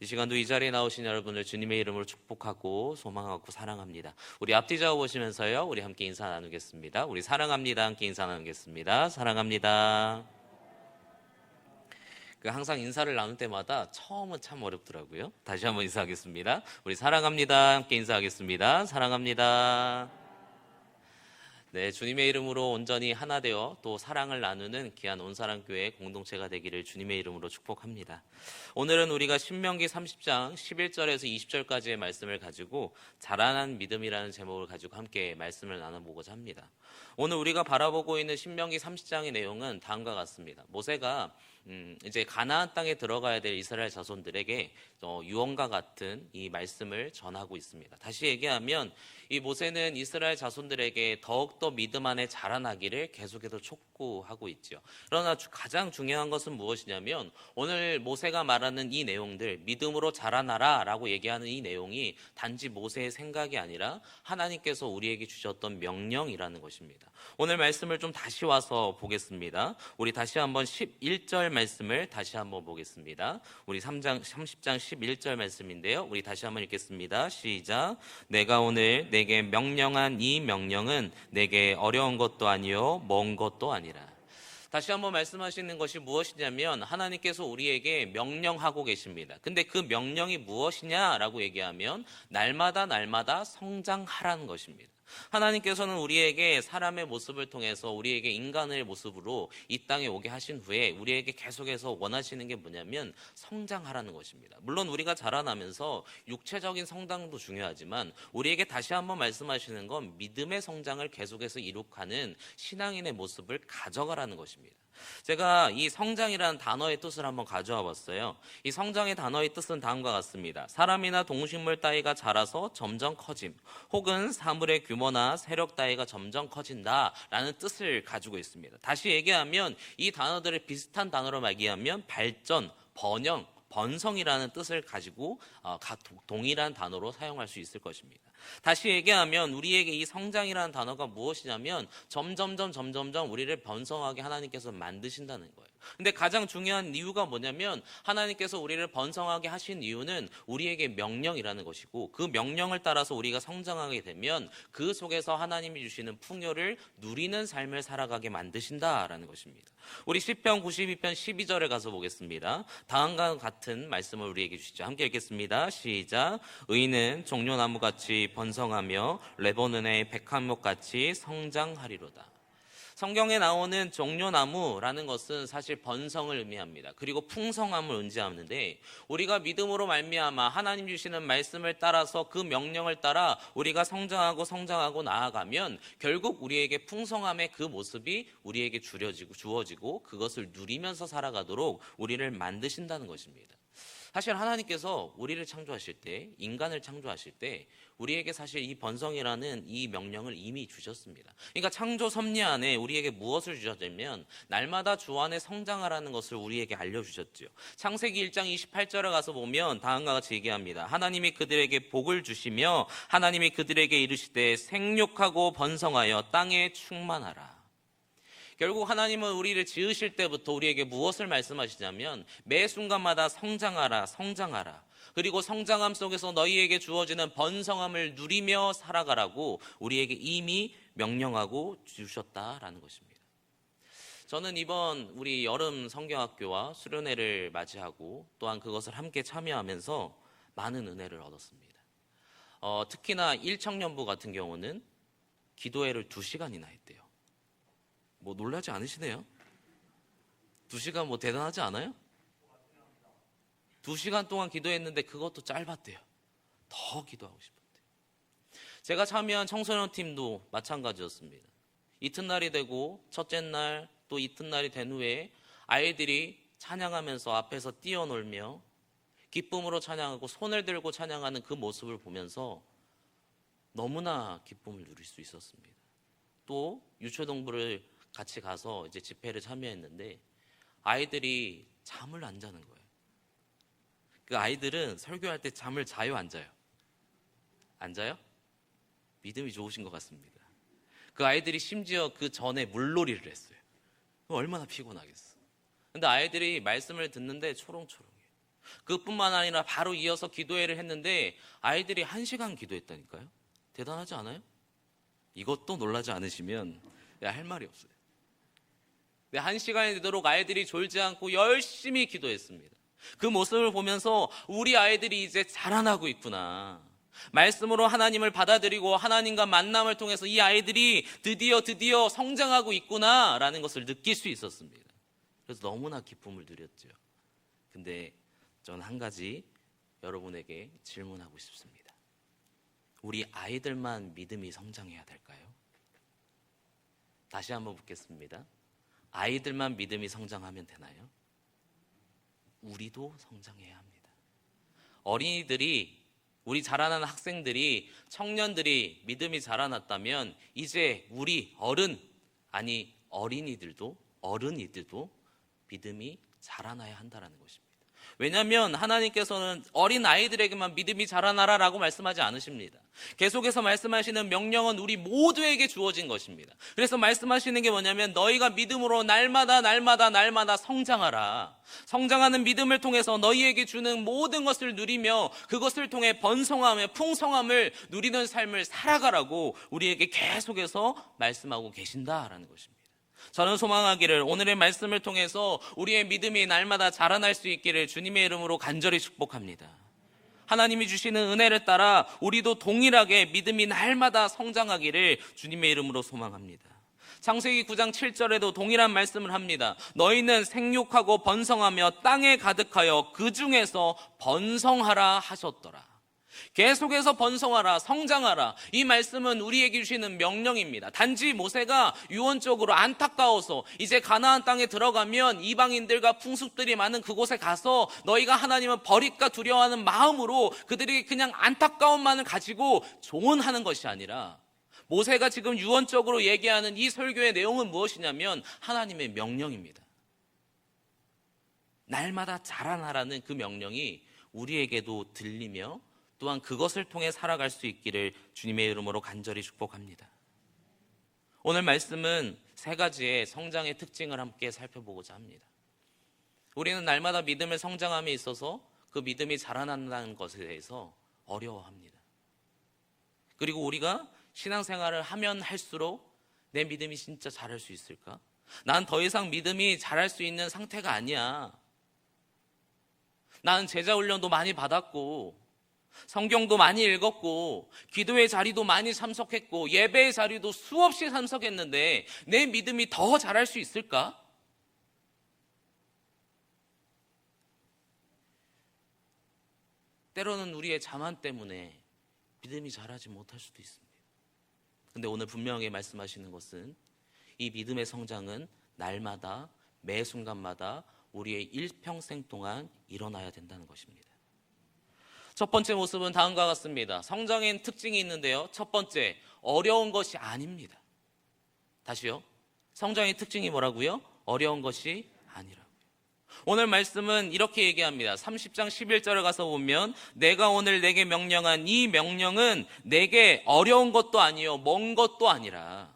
이 시간도 이 자리에 나오신 여러분을 주님의 이름으로 축복하고 소망하고 사랑합니다. 우리 앞뒤 좌우 보시면서요, 우리 함께 인사 나누겠습니다. 우리 사랑합니다. 함께 인사 나누겠습니다. 사랑합니다. 항상 인사를 나눌 때마다 처음은 참 어렵더라고요. 다시 한번 인사하겠습니다. 우리 사랑합니다. 함께 인사하겠습니다. 사랑합니다. 네, 주님의 이름으로 온전히 하나 되어 또 사랑을 나누는 귀한 온사랑교회 공동체가 되기를 주님의 이름으로 축복합니다. 오늘은 우리가 신명기 30장 11절에서 20절까지의 말씀을 가지고 자라난 믿음이라는 제목을 가지고 함께 말씀을 나눠보고자 합니다. 오늘 우리가 바라보고 있는 신명기 30장의 내용은 다음과 같습니다. 모세가 이제 가나안 땅에 들어가야 될 이스라엘 자손들에게 유언과 같은 이 말씀을 전하고 있습니다. 다시 얘기하면 이 모세는 이스라엘 자손들에게 더욱더 믿음 안에 자라나기를 계속해서 촉구하고 있죠. 그러나 가장 중요한 것은 무엇이냐면 오늘 모세가 말하는 이 내용들, 믿음으로 자라나라 라고 얘기하는 이 내용이 단지 모세의 생각이 아니라 하나님께서 우리에게 주셨던 명령이라는 것입니다. 오늘 말씀을 좀 다시 와서 보겠습니다. 우리 다시 한번 11절 말씀을 다시 한번 보겠습니다. 우리 30장 11절 말씀인데요. 우리 다시 한번 읽겠습니다. 시작. 내가 오늘 내게 명령한 이 명령은 내게 어려운 것도 아니요 먼 것도 아니라. 다시 한번 말씀하시는 것이 무엇이냐면 하나님께서 우리에게 명령하고 계십니다. 근데 그 명령이 무엇이냐라고 얘기하면 날마다 성장하라는 것입니다. 하나님께서는 우리에게 사람의 모습을 통해서 우리에게 인간의 모습으로 이 땅에 오게 하신 후에 우리에게 계속해서 원하시는 게 뭐냐면 성장하라는 것입니다. 물론 우리가 자라나면서 육체적인 성장도 중요하지만 우리에게 다시 한번 말씀하시는 건 믿음의 성장을 계속해서 이룩하는 신앙인의 모습을 가져가라는 것입니다. 제가 이 성장이라는 단어의 뜻을 한번 가져와 봤어요. 이 성장의 단어의 뜻은 다음과 같습니다. 사람이나 동식물 따위가 자라서 점점 커짐, 혹은 사물의 규모나 세력 따위가 점점 커진다라는 뜻을 가지고 있습니다. 다시 얘기하면 이 단어들을 비슷한 단어로 말기하면 발전, 번영, 번성이라는 뜻을 가지고 동일한 단어로 사용할 수 있을 것입니다. 다시 얘기하면 우리에게 이 성장이라는 단어가 무엇이냐면 점점점 우리를 번성하게 하나님께서 만드신다는 거예요. 근데 가장 중요한 이유가 뭐냐면 하나님께서 우리를 번성하게 하신 이유는 우리에게 명령이라는 것이고 그 명령을 따라서 우리가 성장하게 되면 그 속에서 하나님이 주시는 풍요를 누리는 삶을 살아가게 만드신다라는 것입니다. 우리 시편 92편 12절에 가서 보겠습니다. 다음과 같은 말씀을 우리에게 주시죠. 함께 읽겠습니다. 시작. 의인은 종려나무같이 번성하며 레바논의 백합목같이 성장하리로다. 성경에 나오는 종려나무라는 것은 사실 번성을 의미합니다. 그리고 풍성함을 의미하는데 우리가 믿음으로 말미암아 하나님 주시는 말씀을 따라서 그 명령을 따라 우리가 성장하고 나아가면 결국 우리에게 풍성함의 그 모습이 우리에게 주어지고 그것을 누리면서 살아가도록 우리를 만드신다는 것입니다. 사실 하나님께서 우리를 창조하실 때, 인간을 창조하실 때 우리에게 사실 이 번성이라는 이 명령을 이미 주셨습니다. 그러니까 창조 섭리 안에 우리에게 무엇을 주셨냐면 날마다 주 안에 성장하라는 것을 우리에게 알려주셨죠. 창세기 1장 28절에 가서 보면 다음과 같이 얘기합니다. 하나님이 그들에게 복을 주시며 하나님이 그들에게 이르시되 생육하고 번성하여 땅에 충만하라. 결국 하나님은 우리를 지으실 때부터 우리에게 무엇을 말씀하시냐면 매 순간마다 성장하라. 그리고 성장함 속에서 너희에게 주어지는 번성함을 누리며 살아가라고 우리에게 이미 명령하고 주셨다라는 것입니다. 저는 이번 우리 여름 성경학교와 수련회를 맞이하고 또한 그것을 함께 참여하면서 많은 은혜를 얻었습니다. 특히나 1청년부 같은 경우는 기도회를 2시간이나 했대요. 놀라지 않으시네요? 2시간 대단하지 않아요? 2시간 동안 기도했는데 그것도 짧았대요. 더 기도하고 싶었대요. 제가 참여한 청소년 팀도 마찬가지였습니다. 이튿날이 되고 첫째 날 또 이튿날이 된 후에 아이들이 찬양하면서 앞에서 뛰어놀며 기쁨으로 찬양하고 손을 들고 찬양하는 그 모습을 보면서 너무나 기쁨을 누릴 수 있었습니다. 또 유초동부를 같이 가서 이제 집회를 참여했는데 아이들이 잠을 안 자는 거예요. 그 아이들은 설교할 때 잠을 자요, 안 자요? 안 자요? 믿음이 좋으신 것 같습니다. 그 아이들이 심지어 그 전에 물놀이를 했어요. 얼마나 피곤하겠어. 근데 아이들이 말씀을 듣는데 초롱초롱해요. 그뿐만 아니라 바로 이어서 기도회를 했는데 아이들이 1시간 기도했다니까요. 대단하지 않아요? 이것도 놀라지 않으시면 할 말이 없어요. 1시간이 되도록 아이들이 졸지 않고 열심히 기도했습니다. 그 모습을 보면서 우리 아이들이 이제 자라나고 있구나. 말씀으로 하나님을 받아들이고 하나님과 만남을 통해서 이 아이들이 드디어 성장하고 있구나라는 것을 느낄 수 있었습니다. 그래서 너무나 기쁨을 누렸죠. 근데 전 한 가지 여러분에게 질문하고 싶습니다. 우리 아이들만 믿음이 성장해야 될까요? 다시 한번 묻겠습니다. 아이들만 믿음이 성장하면 되나요? 우리도 성장해야 합니다. 어린이들이, 우리 자라나는 학생들이, 청년들이 믿음이 자라났다면 이제 우리 어린이들도 믿음이 자라나야 한다는 것입니다. 왜냐하면 하나님께서는 어린 아이들에게만 믿음이 자라나라라고 말씀하지 않으십니다. 계속해서 말씀하시는 명령은 우리 모두에게 주어진 것입니다. 그래서 말씀하시는 게 뭐냐면 너희가 믿음으로 날마다 성장하라. 성장하는 믿음을 통해서 너희에게 주는 모든 것을 누리며 그것을 통해 번성함에 풍성함을 누리는 삶을 살아가라고 우리에게 계속해서 말씀하고 계신다라는 것입니다. 저는 소망하기를 오늘의 말씀을 통해서 우리의 믿음이 날마다 자라날 수 있기를 주님의 이름으로 간절히 축복합니다. 하나님이 주시는 은혜를 따라 우리도 동일하게 믿음이 날마다 성장하기를 주님의 이름으로 소망합니다. 창세기 9장 7절에도 동일한 말씀을 합니다. 너희는 생육하고 번성하며 땅에 가득하여 그 중에서 번성하라 하셨더라. 계속해서 번성하라, 성장하라. 이 말씀은 우리에게 주시는 명령입니다. 단지 모세가 유언적으로 안타까워서 이제 가나안 땅에 들어가면 이방인들과 풍습들이 많은 그곳에 가서 너희가 하나님을 버릴까 두려워하는 마음으로 그들이 그냥 안타까움만을 가지고 조언하는 것이 아니라 모세가 지금 유언적으로 얘기하는 이 설교의 내용은 무엇이냐면 하나님의 명령입니다. 날마다 자라나라는 그 명령이 우리에게도 들리며 또한 그것을 통해 살아갈 수 있기를 주님의 이름으로 간절히 축복합니다. 오늘 말씀은 3가지의 성장의 특징을 함께 살펴보고자 합니다. 우리는 날마다 믿음의 성장함에 있어서 그 믿음이 자라난다는 것에 대해서 어려워합니다. 그리고 우리가 신앙생활을 하면 할수록 내 믿음이 진짜 자랄 수 있을까? 난 더 이상 믿음이 자랄 수 있는 상태가 아니야. 나는 제자 훈련도 많이 받았고 성경도 많이 읽었고 기도의 자리도 많이 참석했고 예배의 자리도 수없이 참석했는데 내 믿음이 더 자랄 수 있을까? 때로는 우리의 자만 때문에 믿음이 자라지 못할 수도 있습니다. 근데 오늘 분명하게 말씀하시는 것은 이 믿음의 성장은 날마다 매 순간마다 우리의 일평생 동안 일어나야 된다는 것입니다. 첫 번째 모습은 다음과 같습니다. 성장의 특징이 있는데요. 첫 번째, 어려운 것이 아닙니다. 다시요. 성장의 특징이 뭐라고요? 어려운 것이 아니라고요. 오늘 말씀은 이렇게 얘기합니다. 30장 11절에 가서 보면 내가 오늘 내게 명령한 이 명령은 내게 어려운 것도 아니요 먼 것도 아니라.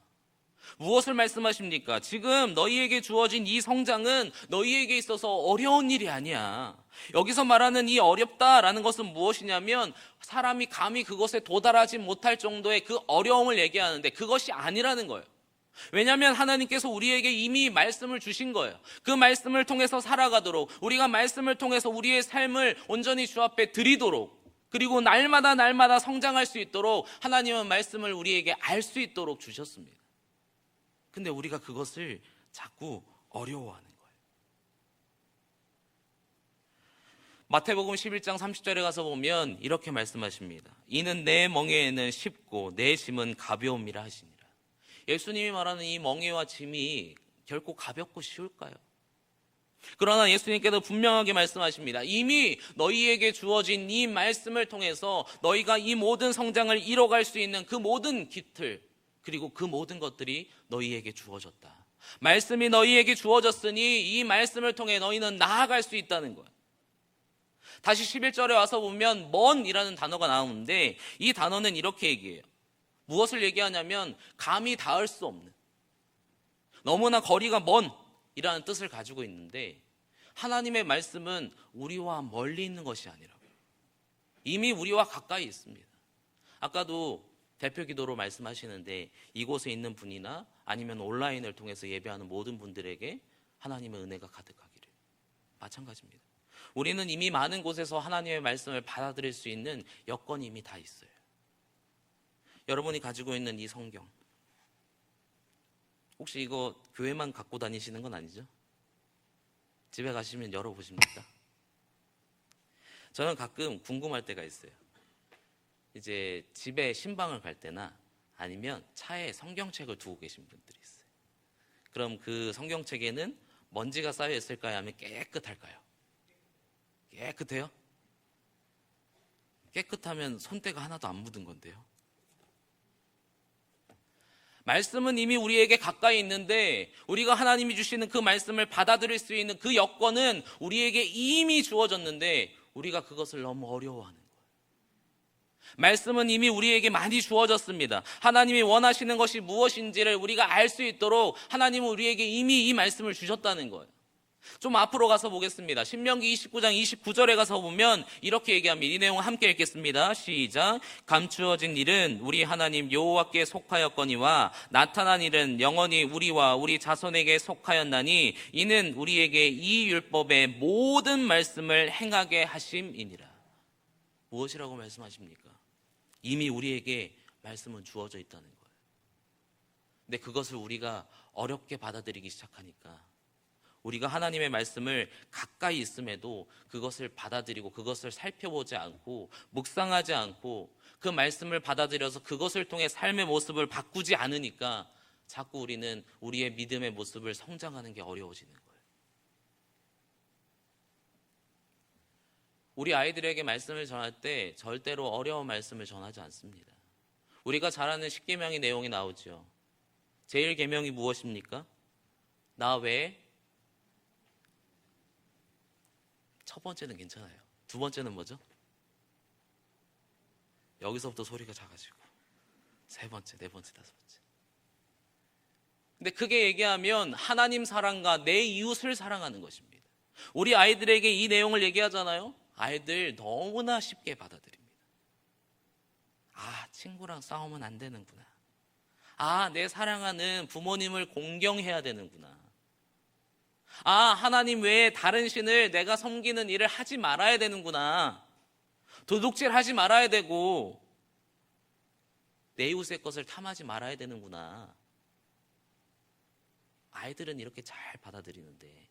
무엇을 말씀하십니까? 지금 너희에게 주어진 이 성장은 너희에게 있어서 어려운 일이 아니야. 여기서 말하는 이 어렵다라는 것은 무엇이냐면 사람이 감히 그것에 도달하지 못할 정도의 그 어려움을 얘기하는데 그것이 아니라는 거예요. 왜냐하면 하나님께서 우리에게 이미 말씀을 주신 거예요. 그 말씀을 통해서 살아가도록 우리가 말씀을 통해서 우리의 삶을 온전히 주 앞에 드리도록 그리고 날마다 성장할 수 있도록 하나님은 말씀을 우리에게 알 수 있도록 주셨습니다. 근데 우리가 그것을 자꾸 어려워하는 거예요. 마태복음 11장 30절에 가서 보면 이렇게 말씀하십니다. 이는 내 멍에에는 쉽고 내 짐은 가벼움이라 하시니라. 예수님이 말하는 이 멍에와 짐이 결코 가볍고 쉬울까요? 그러나 예수님께서 분명하게 말씀하십니다. 이미 너희에게 주어진 이 말씀을 통해서 너희가 이 모든 성장을 이뤄갈 수 있는 그 모든 기틀 그리고 그 모든 것들이 너희에게 주어졌다. 말씀이 너희에게 주어졌으니 이 말씀을 통해 너희는 나아갈 수 있다는 거예요. 다시 11절에 와서 보면 먼이라는 단어가 나오는데 이 단어는 이렇게 얘기해요. 무엇을 얘기하냐면 감히 닿을 수 없는 너무나 거리가 먼이라는 뜻을 가지고 있는데 하나님의 말씀은 우리와 멀리 있는 것이 아니라고요. 이미 우리와 가까이 있습니다. 아까도 대표 기도로 말씀하시는데 이곳에 있는 분이나 아니면 온라인을 통해서 예배하는 모든 분들에게 하나님의 은혜가 가득하기를. 마찬가지입니다. 우리는 이미 많은 곳에서 하나님의 말씀을 받아들일 수 있는 여건이 이미 다 있어요. 여러분이 가지고 있는 이 성경, 혹시 이거 교회만 갖고 다니시는 건 아니죠? 집에 가시면 열어보십니까? 저는 가끔 궁금할 때가 있어요. 이제 집에 신방을 갈 때나 아니면 차에 성경책을 두고 계신 분들이 있어요. 그럼 그 성경책에는 먼지가 쌓여 있을까요? 아니면 깨끗할까요? 깨끗해요? 깨끗하면 손때가 하나도 안 묻은 건데요. 말씀은 이미 우리에게 가까이 있는데 우리가 하나님이 주시는 그 말씀을 받아들일 수 있는 그 여건은 우리에게 이미 주어졌는데 우리가 그것을 너무 어려워하는 거예요. 말씀은 이미 우리에게 많이 주어졌습니다. 하나님이 원하시는 것이 무엇인지를 우리가 알 수 있도록 하나님은 우리에게 이미 이 말씀을 주셨다는 거예요. 좀 앞으로 가서 보겠습니다. 신명기 29장 29절에 가서 보면 이렇게 얘기합니다. 이 내용을 함께 읽겠습니다. 시작. 감추어진 일은 우리 하나님 여호와께 속하였거니와 나타난 일은 영원히 우리와 우리 자손에게 속하였나니 이는 우리에게 이 율법의 모든 말씀을 행하게 하심이니라. 무엇이라고 말씀하십니까? 이미 우리에게 말씀은 주어져 있다는 거예요. 근데 그것을 우리가 어렵게 받아들이기 시작하니까 우리가 하나님의 말씀을 가까이 있음에도 그것을 받아들이고 그것을 살펴보지 않고 묵상하지 않고 그 말씀을 받아들여서 그것을 통해 삶의 모습을 바꾸지 않으니까 자꾸 우리는 우리의 믿음의 모습을 성장하는 게 어려워지는 거예요. 우리 아이들에게 말씀을 전할 때 절대로 어려운 말씀을 전하지 않습니다. 우리가 잘 아는 십계명의 내용이 나오죠. 제1계명이 무엇입니까? 나 외에 첫 번째는 괜찮아요. 두 번째는 뭐죠? 여기서부터 소리가 작아지고 세 번째, 네 번째, 다섯 번째. 근데 크게 얘기하면 하나님 사랑과 내 이웃을 사랑하는 것입니다. 우리 아이들에게 이 내용을 얘기하잖아요. 아이들 너무나 쉽게 받아들입니다. 아, 친구랑 싸우면 안 되는구나. 아, 내 사랑하는 부모님을 공경해야 되는구나. 아, 하나님 외에 다른 신을 내가 섬기는 일을 하지 말아야 되는구나. 도둑질 하지 말아야 되고 내 이웃의 것을 탐하지 말아야 되는구나. 아이들은 이렇게 잘 받아들이는데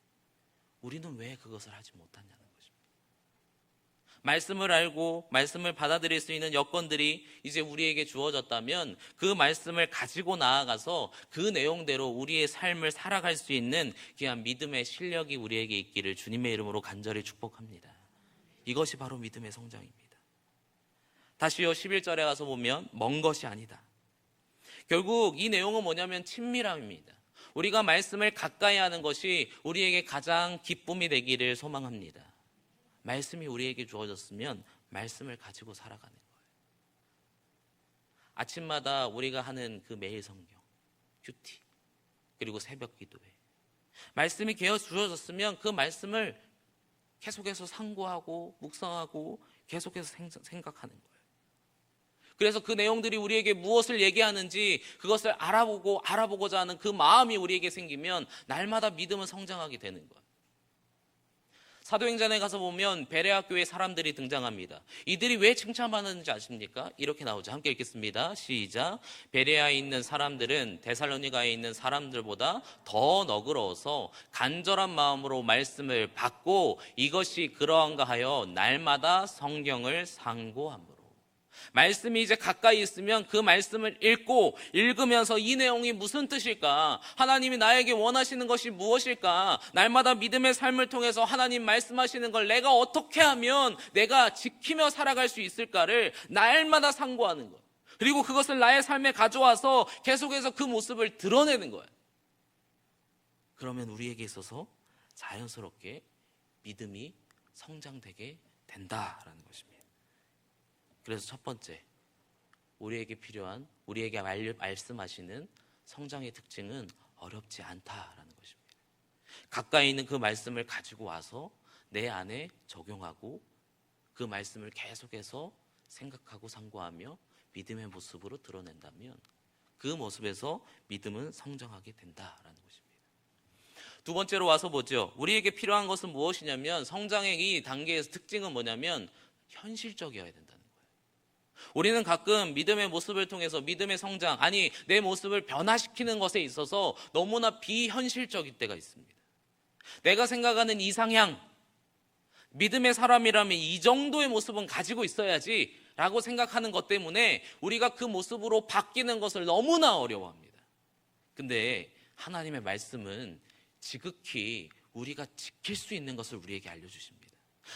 우리는 왜 그것을 하지 못하냐는 것입니다. 말씀을 알고 말씀을 받아들일 수 있는 여건들이 이제 우리에게 주어졌다면 그 말씀을 가지고 나아가서 그 내용대로 우리의 삶을 살아갈 수 있는 귀한 믿음의 실력이 우리에게 있기를 주님의 이름으로 간절히 축복합니다. 이것이 바로 믿음의 성장입니다. 다시요 11절에 가서 보면 먼 것이 아니다. 결국 이 내용은 뭐냐면 친밀함입니다. 우리가 말씀을 가까이 하는 것이 우리에게 가장 기쁨이 되기를 소망합니다. 말씀이 우리에게 주어졌으면 말씀을 가지고 살아가는 거예요. 아침마다 우리가 하는 그 매일 성경, 큐티, 그리고 새벽 기도회. 말씀이 주어졌으면 그 말씀을 계속해서 상고하고 묵상하고 계속해서 생각하는 거예요. 그래서 그 내용들이 우리에게 무엇을 얘기하는지 그것을 알아보고자 하는 그 마음이 우리에게 생기면 날마다 믿음은 성장하게 되는 거예요. 사도행전에 가서 보면 베레아 교회 사람들이 등장합니다. 이들이 왜 칭찬받는지 아십니까? 이렇게 나오죠. 함께 읽겠습니다. 시작. 베레아에 있는 사람들은 데살로니가에 있는 사람들보다 더 너그러워서 간절한 마음으로 말씀을 받고 이것이 그러한가 하여 날마다 성경을 상고함으로. 말씀이 이제 가까이 있으면 그 말씀을 읽으면서 이 내용이 무슨 뜻일까? 하나님이 나에게 원하시는 것이 무엇일까? 날마다 믿음의 삶을 통해서 하나님 말씀하시는 걸 내가 어떻게 하면 내가 지키며 살아갈 수 있을까를 날마다 상고하는 거예요. 그리고 그것을 나의 삶에 가져와서 계속해서 그 모습을 드러내는 거예요. 그러면 우리에게 있어서 자연스럽게 믿음이 성장되게 된다라는 것입니다. 그래서 첫 번째, 우리에게 필요한, 우리에게 말씀하시는 성장의 특징은 어렵지 않다라는 것입니다. 가까이 있는 그 말씀을 가지고 와서 내 안에 적용하고 그 말씀을 계속해서 생각하고 상고하며 믿음의 모습으로 드러낸다면 그 모습에서 믿음은 성장하게 된다라는 것입니다. 두 번째로 와서 보죠. 우리에게 필요한 것은 무엇이냐면 성장의 이 단계에서 특징은 뭐냐면 현실적이어야 된다는 거예요. 우리는 가끔 믿음의 모습을 통해서 믿음의 성장, 아니 내 모습을 변화시키는 것에 있어서 너무나 비현실적일 때가 있습니다. 내가 생각하는 이상향, 믿음의 사람이라면 이 정도의 모습은 가지고 있어야지 라고 생각하는 것 때문에 우리가 그 모습으로 바뀌는 것을 너무나 어려워합니다. 근데 하나님의 말씀은 지극히 우리가 지킬 수 있는 것을 우리에게 알려주십니다.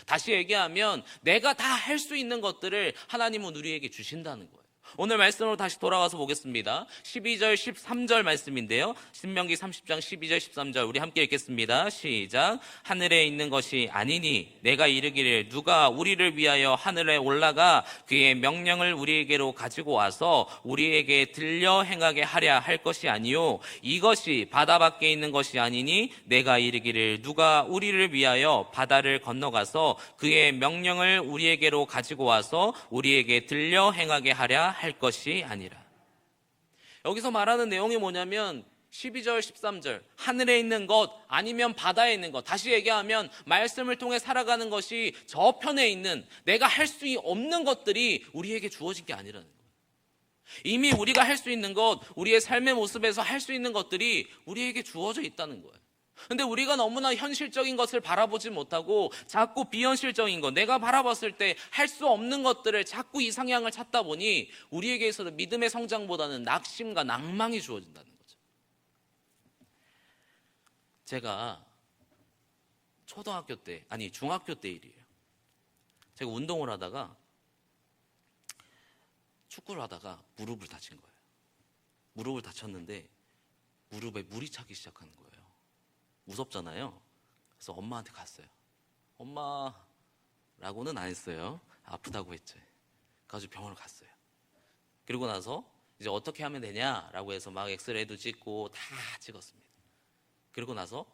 다시 얘기하면 내가 다 할 수 있는 것들을 하나님은 우리에게 주신다는 거예요. 오늘 말씀으로 다시 돌아가서 보겠습니다. 12절 13절 말씀인데요, 신명기 30장 12절 13절 우리 함께 읽겠습니다. 시작. 하늘에 있는 것이 아니니 내가 이르기를 누가 우리를 위하여 하늘에 올라가 그의 명령을 우리에게로 가지고 와서 우리에게 들려 행하게 하랴 할 것이 아니요 이것이 바다 밖에 있는 것이 아니니 내가 이르기를 누가 우리를 위하여 바다를 건너가서 그의 명령을 우리에게로 가지고 와서 우리에게 들려 행하게 하랴 할 것이 아니라. 여기서 말하는 내용이 뭐냐면 12절 13절 하늘에 있는 것 아니면 바다에 있는 것, 다시 얘기하면 말씀을 통해 살아가는 것이 저편에 있는 내가 할 수 없는 것들이 우리에게 주어진 게 아니라는 거예요. 이미 우리가 할 수 있는 것, 우리의 삶의 모습에서 할 수 있는 것들이 우리에게 주어져 있다는 거예요. 근데 우리가 너무나 현실적인 것을 바라보지 못하고 자꾸 비현실적인 것, 내가 바라봤을 때 할 수 없는 것들을 자꾸 이상향을 찾다 보니 우리에게 있어서 믿음의 성장보다는 낙심과 낭망이 주어진다는 거죠. 제가 중학교 때 일이에요. 제가 운동을 하다가 축구를 하다가 무릎을 다친 거예요. 무릎을 다쳤는데 무릎에 물이 차기 시작하는 거예요. 무섭잖아요. 그래서 엄마한테 갔어요. 엄마라고는 안 했어요. 아프다고 했죠. 그래서 병원을 갔어요. 그리고 나서 이제 어떻게 하면 되냐라고 해서 막 엑스레이도 찍고 다 찍었습니다. 그리고 나서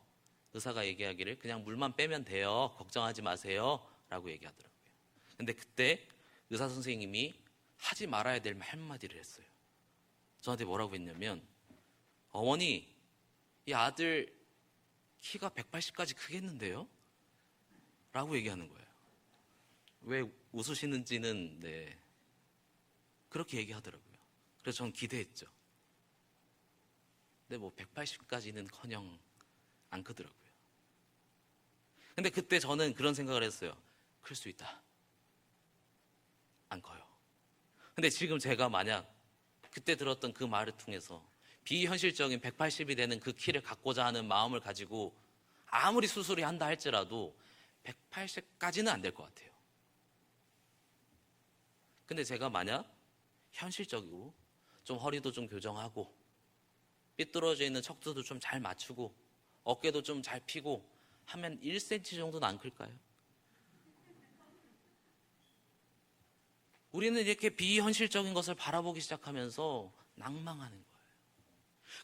의사가 얘기하기를 그냥 물만 빼면 돼요. 걱정하지 마세요. 라고 얘기하더라고요. 근데 그때 의사 선생님이 하지 말아야 될 한마디를 했어요. 저한테 뭐라고 했냐면, 어머니, 이 아들 키가 180까지 크겠는데요? 라고 얘기하는 거예요. 왜 웃으시는지는 그렇게 얘기하더라고요. 그래서 저는 기대했죠. 근데 180까지는커녕 안 크더라고요. 근데 그때 저는 그런 생각을 했어요. 클 수 있다. 안 커요. 근데 지금 제가 만약 그때 들었던 그 말을 통해서 비현실적인 180이 되는 그 키를 갖고자 하는 마음을 가지고 아무리 수술이 한다 할지라도 180까지는 안 될 것 같아요. 근데 제가 만약 현실적이고 좀 허리도 좀 교정하고 삐뚤어져 있는 척추도 좀 잘 맞추고 어깨도 좀 잘 펴고 하면 1cm 정도는 안 클까요? 우리는 이렇게 비현실적인 것을 바라보기 시작하면서 낭망하는 거예요.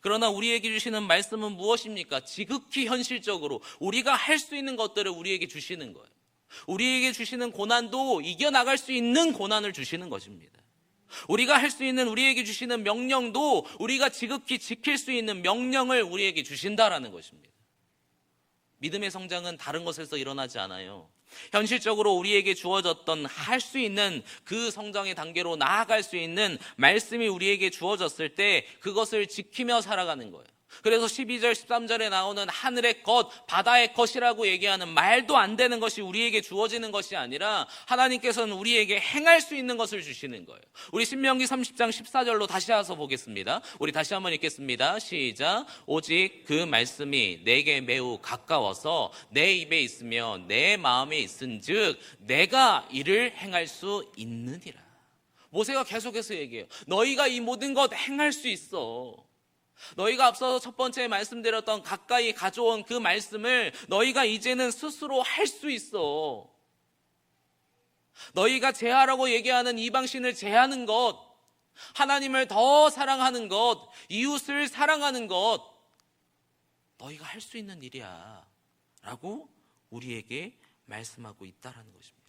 그러나 우리에게 주시는 말씀은 무엇입니까? 지극히 현실적으로 우리가 할 수 있는 것들을 우리에게 주시는 거예요. 우리에게 주시는 고난도 이겨나갈 수 있는 고난을 주시는 것입니다. 우리가 할 수 있는, 우리에게 주시는 명령도 우리가 지극히 지킬 수 있는 명령을 우리에게 주신다라는 것입니다. 믿음의 성장은 다른 것에서 일어나지 않아요. 현실적으로 우리에게 주어졌던 할 수 있는 그 성장의 단계로 나아갈 수 있는 말씀이 우리에게 주어졌을 때 그것을 지키며 살아가는 거예요. 그래서 12절 13절에 나오는 하늘의 것, 바다의 것이라고 얘기하는 말도 안 되는 것이 우리에게 주어지는 것이 아니라 하나님께서는 우리에게 행할 수 있는 것을 주시는 거예요. 우리 신명기 30장 14절로 다시 와서 보겠습니다. 우리 다시 한번 읽겠습니다. 시작. 오직 그 말씀이 내게 매우 가까워서 내 입에 있으며 내 마음에 있은즉 내가 이를 행할 수 있느니라. 모세가 계속해서 얘기해요. 너희가 이 모든 것 행할 수 있어. 너희가 앞서서 첫 번째 말씀드렸던 가까이 가져온 그 말씀을 너희가 이제는 스스로 할 수 있어. 너희가 제하라고 얘기하는 이방신을 제하는 것, 하나님을 더 사랑하는 것, 이웃을 사랑하는 것, 너희가 할 수 있는 일이야 라고 우리에게 말씀하고 있다라는 것입니다.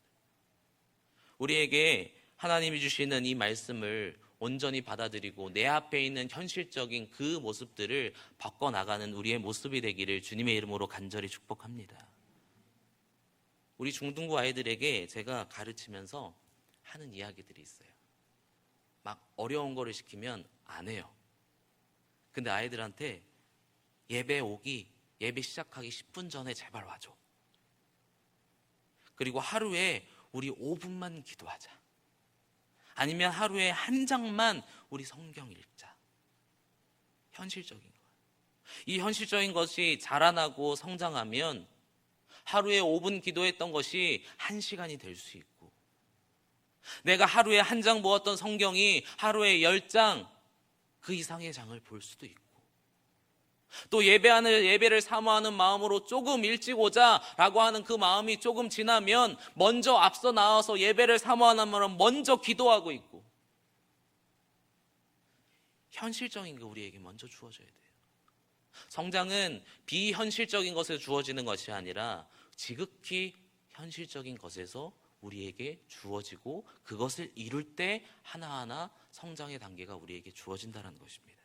우리에게 하나님이 주시는 이 말씀을 온전히 받아들이고 내 앞에 있는 현실적인 그 모습들을 바꿔나가는 우리의 모습이 되기를 주님의 이름으로 간절히 축복합니다. 우리 중등부 아이들에게 제가 가르치면서 하는 이야기들이 있어요. 막 어려운 거를 시키면 안 해요. 근데 아이들한테 예배 시작하기 10분 전에 제발 와줘. 그리고 하루에 우리 5분만 기도하자. 아니면 하루에 한 장만 우리 성경 읽자. 현실적인 거예요. 이 현실적인 것이 자라나고 성장하면 하루에 5분 기도했던 것이 1시간이 될 수 있고, 내가 하루에 한 장 모았던 성경이 하루에 10장 그 이상의 장을 볼 수도 있고, 또 예배를 사모하는 마음으로 조금 일찍 오자라고 하는 그 마음이 조금 지나면 먼저 앞서 나와서 예배를 사모하는 마음으로 먼저 기도하고 있고, 현실적인 게 우리에게 먼저 주어져야 돼요. 성장은 비현실적인 것에 주어지는 것이 아니라 지극히 현실적인 것에서 우리에게 주어지고 그것을 이룰 때 하나하나 성장의 단계가 우리에게 주어진다는 것입니다.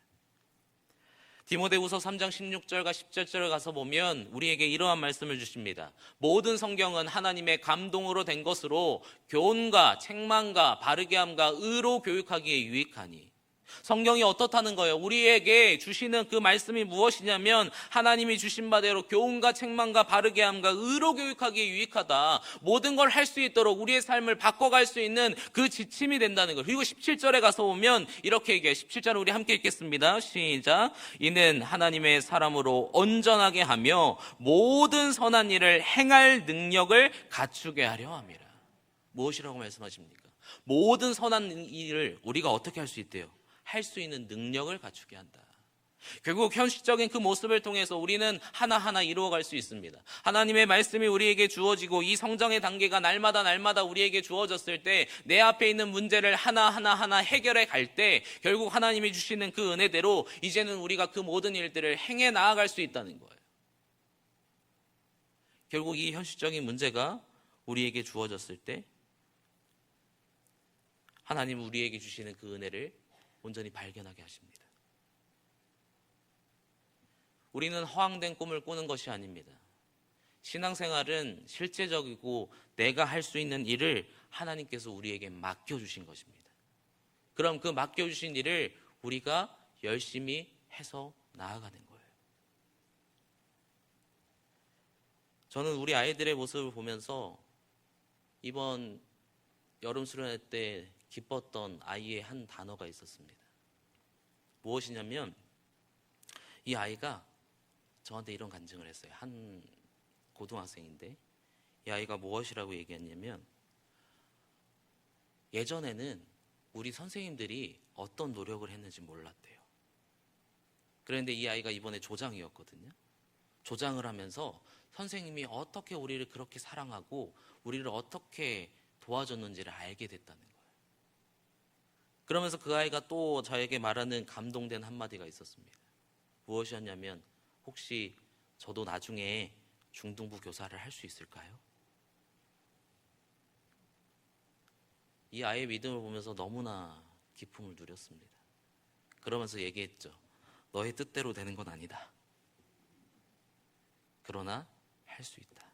디모데후서 3장 16절과 17절을 가서 보면 우리에게 이러한 말씀을 주십니다. 모든 성경은 하나님의 감동으로 된 것으로 교훈과 책망과 바르게 함과 의로 교육하기에 유익하니. 성경이 어떻다는 거예요? 우리에게 주시는 그 말씀이 무엇이냐면 하나님이 주신 바대로 교훈과 책망과 바르게 함과 의로 교육하기에 유익하다. 모든 걸 할 수 있도록 우리의 삶을 바꿔갈 수 있는 그 지침이 된다는 것. 그리고 17절에 가서 보면 이렇게 얘기해요. 17절을 우리 함께 읽겠습니다. 시작. 이는 하나님의 사람으로 온전하게 하며 모든 선한 일을 행할 능력을 갖추게 하려 함이라. 무엇이라고 말씀하십니까? 모든 선한 일을 우리가 어떻게 할 수 있대요? 할 수 있는 능력을 갖추게 한다. 결국 현실적인 그 모습을 통해서 우리는 하나하나 이루어갈 수 있습니다. 하나님의 말씀이 우리에게 주어지고 이 성장의 단계가 날마다 우리에게 주어졌을 때 내 앞에 있는 문제를 하나하나 해결해 갈 때 결국 하나님이 주시는 그 은혜대로 이제는 우리가 그 모든 일들을 행해 나아갈 수 있다는 거예요. 결국 이 현실적인 문제가 우리에게 주어졌을 때 하나님은 우리에게 주시는 그 은혜를 온전히 발견하게 하십니다. 우리는 허황된 꿈을 꾸는 것이 아닙니다. 신앙생활은 실제적이고 내가 할 수 있는 일을 하나님께서 우리에게 맡겨주신 것입니다. 그럼 그 맡겨주신 일을 우리가 열심히 해서 나아가는 거예요. 저는 우리 아이들의 모습을 보면서 이번 여름 수련회 때 기뻤던 아이의 한 단어가 있었습니다. 무엇이냐면 이 아이가 저한테 이런 간증을 했어요. 한 고등학생인데 이 아이가 무엇이라고 얘기했냐면 예전에는 우리 선생님들이 어떤 노력을 했는지 몰랐대요. 그런데 이 아이가 이번에 조장이었거든요. 조장을 하면서 선생님이 어떻게 우리를 그렇게 사랑하고 우리를 어떻게 도와줬는지를 알게 됐다는 거예요. 그러면서 그 아이가 또 저에게 말하는 감동된 한마디가 있었습니다. 무엇이었냐면 혹시 저도 나중에 중등부 교사를 할 수 있을까요? 이 아이의 믿음을 보면서 너무나 기쁨을 누렸습니다. 그러면서 얘기했죠. 너의 뜻대로 되는 건 아니다. 그러나 할 수 있다.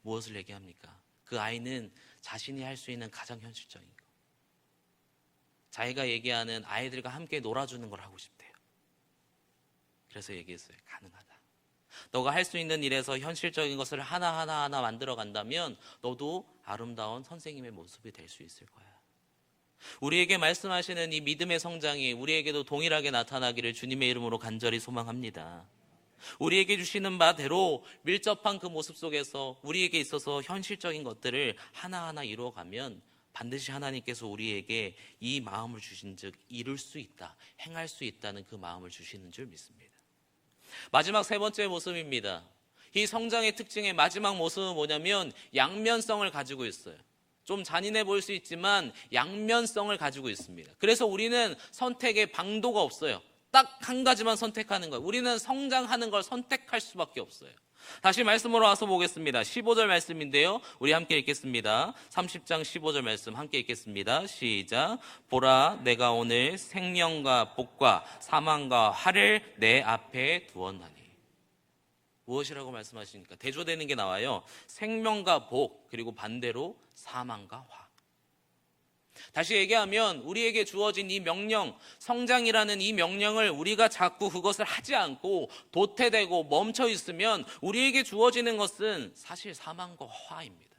무엇을 얘기합니까? 그 아이는 자신이 할 수 있는 가장 현실적인 거. 자기가 얘기하는 아이들과 함께 놀아주는 걸 하고 싶대요. 그래서 얘기했어요. 가능하다. 너가 할 수 있는 일에서 현실적인 것을 하나하나 만들어 간다면 너도 아름다운 선생님의 모습이 될 수 있을 거야. 우리에게 말씀하시는 이 믿음의 성장이 우리에게도 동일하게 나타나기를 주님의 이름으로 간절히 소망합니다. 우리에게 주시는 바대로 밀접한 그 모습 속에서 우리에게 있어서 현실적인 것들을 하나하나 이루어가면 반드시 하나님께서 우리에게 이 마음을 주신 즉 이룰 수 있다, 행할 수 있다는 그 마음을 주시는 줄 믿습니다. 마지막 세 번째 모습입니다. 이 성장의 특징의 마지막 모습은 뭐냐면 양면성을 가지고 있어요. 좀 잔인해 보일 수 있지만 양면성을 가지고 있습니다. 그래서 우리는 선택의 방도가 없어요. 딱 한 가지만 선택하는 거예요. 우리는 성장하는 걸 선택할 수밖에 없어요. 다시 말씀으로 와서 보겠습니다. 15절 말씀인데요. 우리 함께 읽겠습니다. 30장 15절 말씀 함께 읽겠습니다. 시작. 보라, 내가 오늘 생명과 복과 사망과 화를 내 앞에 두었나니. 무엇이라고 말씀하시니까 대조되는 게 나와요. 생명과 복, 그리고 반대로 사망과 화. 다시 얘기하면 우리에게 주어진 이 명령, 성장이라는 이 명령을 우리가 자꾸 그것을 하지 않고 도태되고 멈춰 있으면 우리에게 주어지는 것은 사실 사망과 화입니다.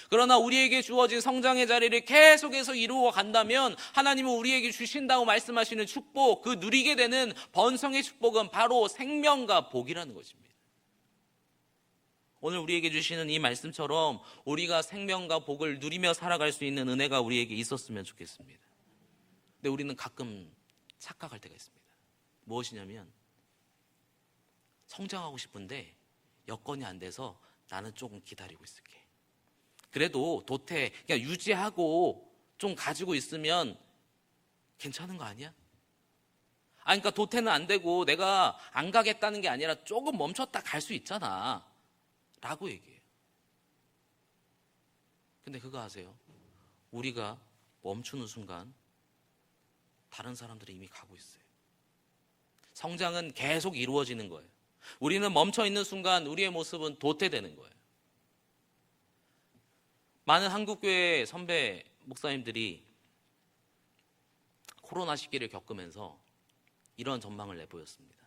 그러나 우리에게 주어진 성장의 자리를 계속해서 이루어 간다면 하나님은 우리에게 주신다고 말씀하시는 축복, 그 누리게 되는 번성의 축복은 바로 생명과 복이라는 것입니다. 오늘 우리에게 주시는 이 말씀처럼 우리가 생명과 복을 누리며 살아갈 수 있는 은혜가 우리에게 있었으면 좋겠습니다. 근데 우리는 가끔 착각할 때가 있습니다. 무엇이냐면 성장하고 싶은데 여건이 안 돼서 나는 조금 기다리고 있을게. 그래도 도태 그냥 유지하고 좀 가지고 있으면 괜찮은 거 아니야? 그러니까 도태는 안 되고 내가 안 가겠다는 게 아니라 조금 멈췄다 갈 수 있잖아 라고 얘기해요. 근데 그거 아세요? 우리가 멈추는 순간 다른 사람들이 이미 가고 있어요. 성장은 계속 이루어지는 거예요. 우리는 멈춰 있는 순간 우리의 모습은 도태되는 거예요. 많은 한국교회 선배 목사님들이 코로나 시기를 겪으면서 이런 전망을 내보였습니다.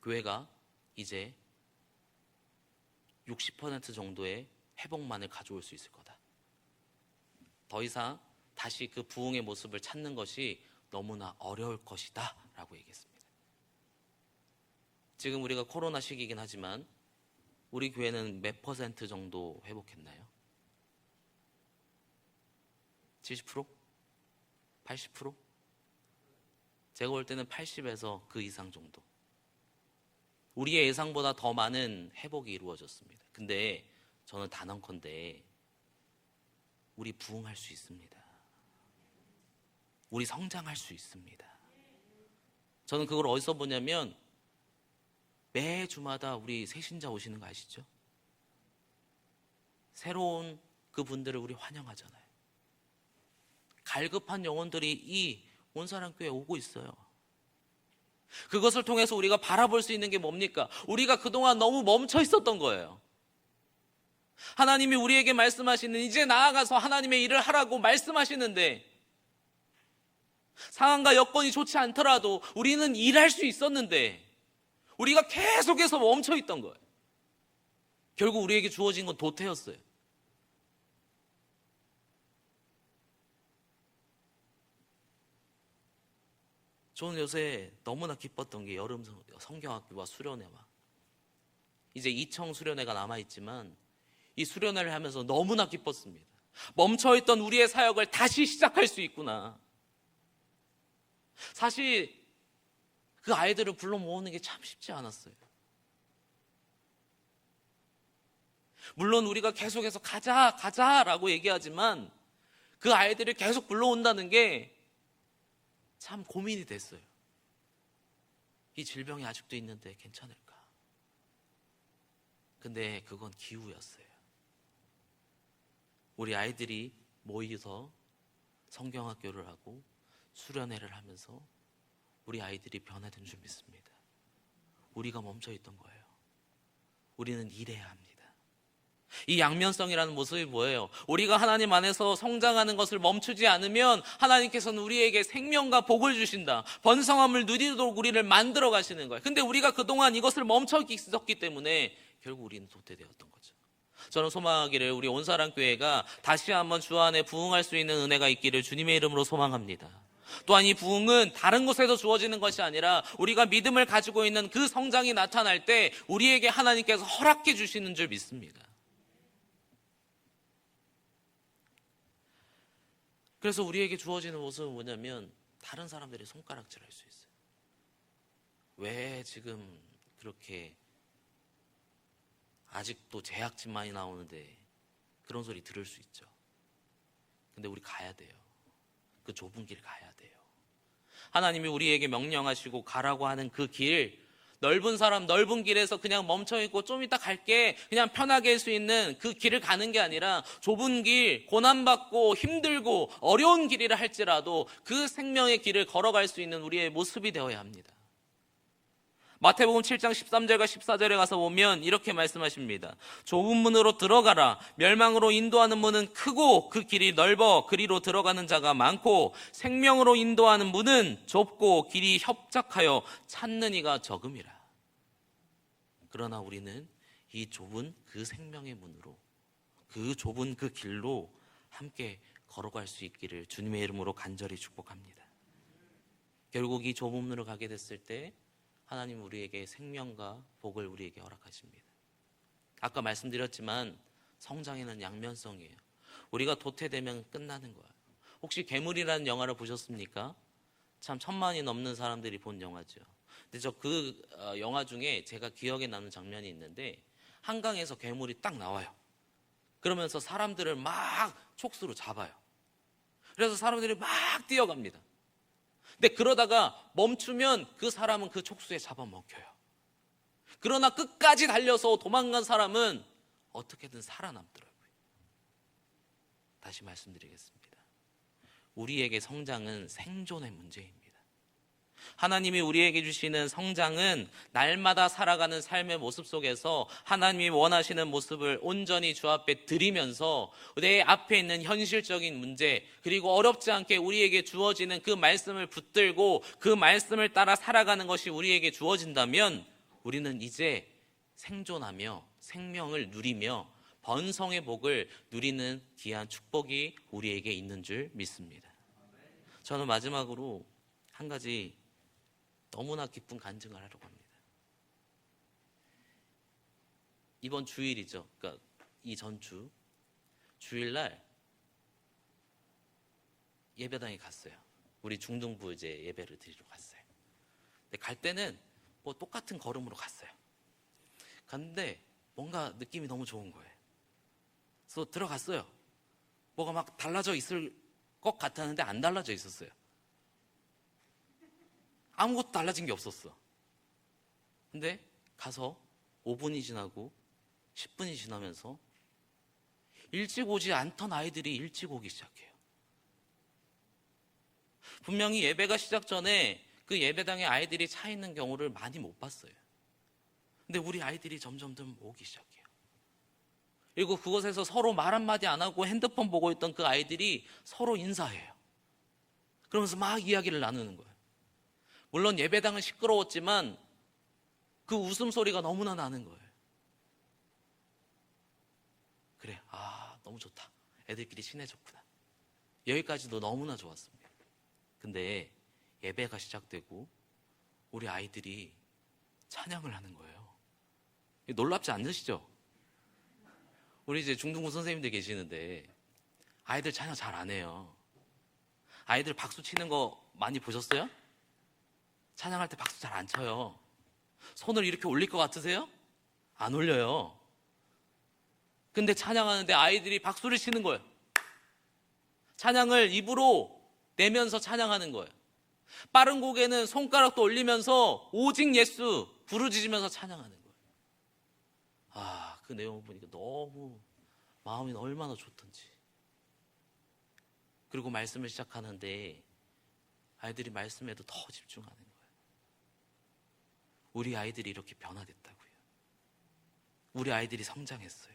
교회가 이제 60% 정도의 회복만을 가져올 수 있을 거다. 더 이상 다시 그 부흥의 모습을 찾는 것이 너무나 어려울 것이다 라고 얘기했습니다. 지금 우리가 코로나 시기이긴 하지만 우리 교회는 몇 퍼센트 정도 회복했나요? 70%? 80%? 제가 볼 때는 80에서 그 이상 정도. 우리의 예상보다 더 많은 회복이 이루어졌습니다. 근데 저는 단언컨대 우리 부흥할 수 있습니다. 우리 성장할 수 있습니다. 저는 그걸 어디서 보냐면 매 주마다 우리 새신자 오시는 거 아시죠? 새로운 그분들을 우리 환영하잖아요. 갈급한 영혼들이 이 온사랑교회에 오고 있어요. 그것을 통해서 우리가 바라볼 수 있는 게 뭡니까? 우리가 그동안 너무 멈춰 있었던 거예요. 하나님이 우리에게 말씀하시는 이제 나아가서 하나님의 일을 하라고 말씀하시는데 상황과 여건이 좋지 않더라도 우리는 일할 수 있었는데 우리가 계속해서 멈춰 있던 거예요. 결국 우리에게 주어진 건 도태였어요. 저는 요새 너무나 기뻤던 게 여름 성경학교와 수련회와 이제 이청 수련회가 남아있지만 이 수련회를 하면서 너무나 기뻤습니다. 멈춰있던 우리의 사역을 다시 시작할 수 있구나. 사실 그 아이들을 불러 모으는 게 참 쉽지 않았어요. 물론 우리가 계속해서 가자라고 얘기하지만 그 아이들을 계속 불러온다는 게 참 고민이 됐어요. 이 질병이 아직도 있는데 괜찮을까? 근데 그건 기우였어요. 우리 아이들이 모여서 성경학교를 하고 수련회를 하면서 우리 아이들이 변화된 줄 믿습니다. 우리가 멈춰있던 거예요. 우리는 일해야 합니다. 이 양면성이라는 모습이 뭐예요? 우리가 하나님 안에서 성장하는 것을 멈추지 않으면 하나님께서는 우리에게 생명과 복을 주신다. 번성함을 누리도록 우리를 만들어 가시는 거예요. 근데 우리가 그동안 이것을 멈춰 있었기 때문에 결국 우리는 도태되었던 거죠. 저는 소망하기를 우리 온사랑교회가 다시 한번 주 안에 부흥할 수 있는 은혜가 있기를 주님의 이름으로 소망합니다. 또한 이 부흥은 다른 곳에서 주어지는 것이 아니라 우리가 믿음을 가지고 있는 그 성장이 나타날 때 우리에게 하나님께서 허락해 주시는 줄 믿습니다. 그래서 우리에게 주어지는 모습은 뭐냐면 다른 사람들이 손가락질 할 수 있어요. 왜 지금 그렇게 아직도 제약진 많이 나오는데 그런 소리 들을 수 있죠. 근데 우리 가야 돼요. 그 좁은 길 가야 돼요. 하나님이 우리에게 명령하시고 가라고 하는 그 길, 넓은 사람 넓은 길에서 그냥 멈춰있고 좀 이따 갈게, 그냥 편하게 할 수 있는 그 길을 가는 게 아니라 좁은 길, 고난받고 힘들고 어려운 길이라 할지라도 그 생명의 길을 걸어갈 수 있는 우리의 모습이 되어야 합니다. 마태복음 7장 13절과 14절에 가서 보면 이렇게 말씀하십니다. 좁은 문으로 들어가라. 멸망으로 인도하는 문은 크고 그 길이 넓어 그리로 들어가는 자가 많고 생명으로 인도하는 문은 좁고 길이 협착하여 찾는 이가 적음이라. 그러나 우리는 이 좁은 그 생명의 문으로, 그 좁은 그 길로 함께 걸어갈 수 있기를 주님의 이름으로 간절히 축복합니다. 결국 이 좁은 문으로 가게 됐을 때 하나님 우리에게 생명과 복을 우리에게 허락하십니다. 아까 말씀드렸지만 성장에는 양면성이에요. 우리가 도태되면 끝나는 거예요. 혹시 괴물이라는 영화를 보셨습니까? 참 1000만이 넘는 사람들이 본 영화죠. 근데 저 그 영화 중에 제가 기억에 남는 장면이 있는데 한강에서 괴물이 딱 나와요. 그러면서 사람들을 막 촉수로 잡아요. 그래서 사람들이 막 뛰어갑니다. 근데 그러다가 멈추면 그 사람은 그 촉수에 잡아먹혀요. 그러나 끝까지 달려서 도망간 사람은 어떻게든 살아남더라고요. 다시 말씀드리겠습니다. 우리에게 성장은 생존의 문제입니다. 하나님이 우리에게 주시는 성장은 날마다 살아가는 삶의 모습 속에서 하나님이 원하시는 모습을 온전히 주 앞에 드리면서 내 앞에 있는 현실적인 문제, 그리고 어렵지 않게 우리에게 주어지는 그 말씀을 붙들고 그 말씀을 따라 살아가는 것이 우리에게 주어진다면 우리는 이제 생존하며 생명을 누리며 번성의 복을 누리는 귀한 축복이 우리에게 있는 줄 믿습니다. 저는 마지막으로 한 가지 너무나 기쁜 간증을 하려고 합니다. 이번 주일이죠. 그러니까 이 전주 주일날 예배당에 갔어요. 우리 중등부 이제 예배를 드리러 갔어요. 근데 갈 때는 뭐 똑같은 걸음으로 갔어요. 갔는데 뭔가 느낌이 너무 좋은 거예요. 그래서 들어갔어요. 뭐가 막 달라져 있을 것 같았는데 안 달라져 있었어요. 아무것도 달라진 게 없었어. 근데 가서 5분이 지나고 10분이 지나면서 일찍 오지 않던 아이들이 일찍 오기 시작해요. 분명히 예배가 시작 전에 그 예배당에 아이들이 차 있는 경우를 많이 못 봤어요. 근데 우리 아이들이 점점 오기 시작해요. 그리고 그곳에서 서로 말 한마디 안 하고 핸드폰 보고 있던 그 아이들이 서로 인사해요. 그러면서 막 이야기를 나누는 거예요. 물론 예배당은 시끄러웠지만 그 웃음소리가 너무나 나는 거예요. 그래, 너무 좋다. 애들끼리 친해졌구나. 여기까지도 너무나 좋았습니다. 근데 예배가 시작되고 우리 아이들이 찬양을 하는 거예요. 놀랍지 않으시죠? 우리 이제 중등부 선생님들 계시는데 아이들 찬양 잘 안 해요. 아이들 박수 치는 거 많이 보셨어요? 찬양할 때 박수 잘 안 쳐요. 손을 이렇게 올릴 것 같으세요? 안 올려요. 근데 찬양하는데 아이들이 박수를 치는 거예요. 찬양을 입으로 내면서 찬양하는 거예요. 빠른 곡에는 손가락도 올리면서 오직 예수 부르짖으면서 찬양하는 거예요. 그 내용을 보니까 너무 마음이 얼마나 좋던지. 그리고 말씀을 시작하는데 아이들이 말씀에도 더 집중하는 거예요. 우리 아이들이 이렇게 변화됐다고요. 우리 아이들이 성장했어요.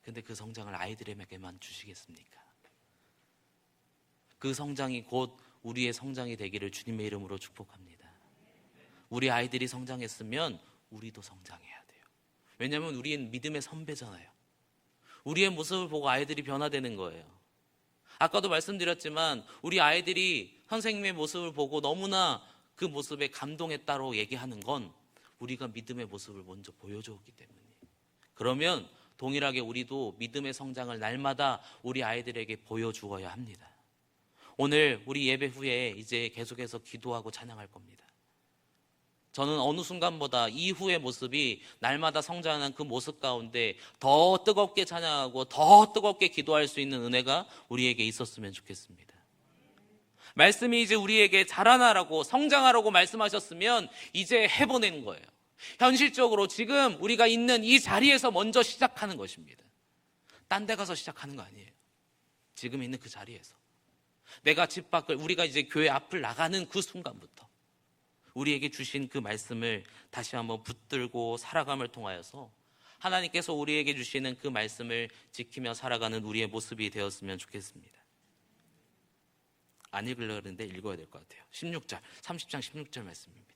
근데 그 성장을 아이들에게만 주시겠습니까? 그 성장이 곧 우리의 성장이 되기를 주님의 이름으로 축복합니다. 우리 아이들이 성장했으면 우리도 성장해야 돼요. 왜냐하면 우리는 믿음의 선배잖아요. 우리의 모습을 보고 아이들이 변화되는 거예요. 아까도 말씀드렸지만 우리 아이들이 선생님의 모습을 보고 너무나 그 모습에 감동했다고 얘기하는 건 우리가 믿음의 모습을 먼저 보여줬기 때문이에요. 그러면 동일하게 우리도 믿음의 성장을 날마다 우리 아이들에게 보여주어야 합니다. 오늘 우리 예배 후에 이제 계속해서 기도하고 찬양할 겁니다. 저는 어느 순간보다 이후의 모습이 날마다 성장하는 그 모습 가운데 더 뜨겁게 찬양하고 더 뜨겁게 기도할 수 있는 은혜가 우리에게 있었으면 좋겠습니다. 말씀이 이제 우리에게 자라나라고 성장하라고 말씀하셨으면 이제 해보내는 거예요. 현실적으로 지금 우리가 있는 이 자리에서 먼저 시작하는 것입니다. 딴 데 가서 시작하는 거 아니에요. 지금 있는 그 자리에서. 내가 집 밖을, 우리가 이제 교회 앞을 나가는 그 순간부터 우리에게 주신 그 말씀을 다시 한번 붙들고 살아감을 통하여서 하나님께서 우리에게 주시는 그 말씀을 지키며 살아가는 우리의 모습이 되었으면 좋겠습니다. 안 읽으려고 했는데 읽어야 될 것 같아요. 16절, 30장 16절 말씀입니다.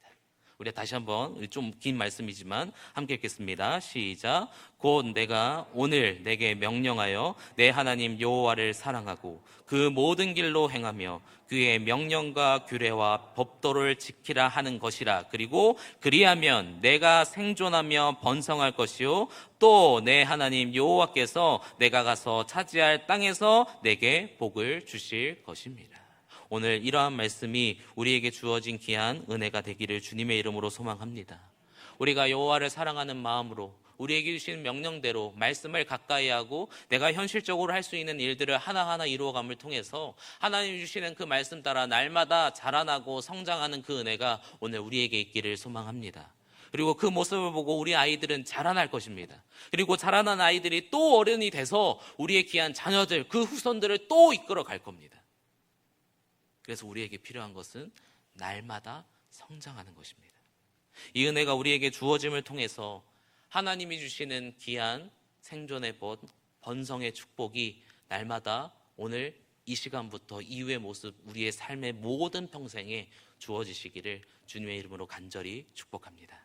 우리가 다시 한번 좀 긴 말씀이지만 함께 읽겠습니다. 시작. 곧 내가 오늘 내게 명령하여 내 하나님 여호와를 사랑하고 그 모든 길로 행하며 그의 명령과 규례와 법도를 지키라 하는 것이라. 그리고 그리하면 내가 생존하며 번성할 것이요 또 내 하나님 여호와께서 내가 가서 차지할 땅에서 내게 복을 주실 것입니다. 오늘 이러한 말씀이 우리에게 주어진 귀한 은혜가 되기를 주님의 이름으로 소망합니다. 우리가 여호와를 사랑하는 마음으로 우리에게 주신 명령대로 말씀을 가까이 하고 내가 현실적으로 할 수 있는 일들을 하나하나 이루어감을 통해서 하나님 주시는 그 말씀 따라 날마다 자라나고 성장하는 그 은혜가 오늘 우리에게 있기를 소망합니다. 그리고 그 모습을 보고 우리 아이들은 자라날 것입니다. 그리고 자라난 아이들이 또 어른이 돼서 우리의 귀한 자녀들, 그 후손들을 또 이끌어 갈 겁니다. 그래서 우리에게 필요한 것은 날마다 성장하는 것입니다. 이 은혜가 우리에게 주어짐을 통해서 하나님이 주시는 귀한 생존의 법, 번성의 축복이 날마다 오늘 이 시간부터 이후의 모습, 우리의 삶의 모든 평생에 주어지시기를 주님의 이름으로 간절히 축복합니다.